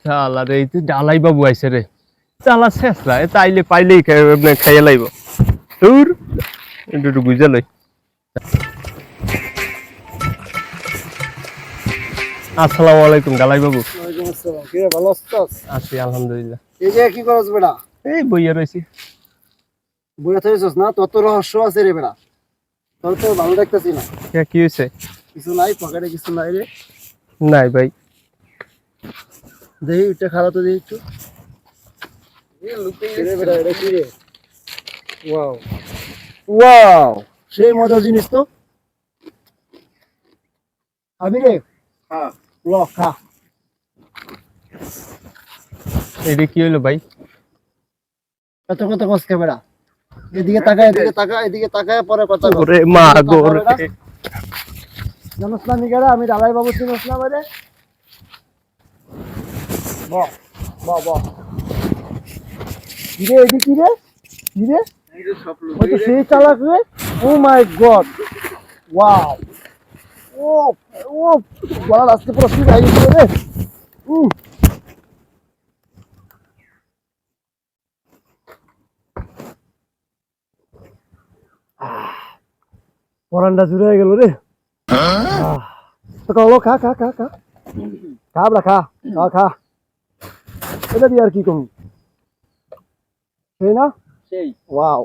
শালা রে, এই তো ডালাই বাবু আইছে রে। চালা শেষরা এ তাইলে পাইলেই খাইয়া লাইব। দূর একটু বুঝা লই। আসসালামু আলাইকুম ডালাই বাবু। ওয়ালাইকুম আসসালাম। কি রে, ভালো আছিস? আছি আলহামদুলিল্লাহ। এই যে কি করছ বেটা? এই বইয়া রইছি। বইয়া থইছস না? তোর তো রহস্য আছে রে বেটা। তোর তো ভালো দেখতেছি না। কি হয়েছে? কিছু নাই পকেটে, কিছু নাই রে। নাই ভাই। দেখি এটা খারাপ তো দেখি একটু। রে বেটা, এটা কি রে? ওয়াও ওয়াও, সেই মজার জিনিস তো। আমি রে, হ্যাঁ ল খা। এটা কি হইলো ভাই? এত কথা কস কে বেটা? এদিকে তাকায়, এদিকে তাকায়, এদিকে তাকায়, পরে কথা কস। ওরে মা গো রে। জানোস না নিগারা, আমি ডালাই বাবু চিনোস না বাইরে? বাহ বাহ বাহ। কিরে এদিকে কিরে? কিরে? ওই তো সেই চালাক রে। ও মাই গড, ওয়াও। ও ও, গলার আজকে পুরো শুয়ে গেছে রে। পরানটা জুড়ে হয়ে গেল রে। তো খাও, খা খা খা খা খা বড়া, খা খা খা। এটা দিয়ে আর কি কম, সেই না? সেই ওয়াও।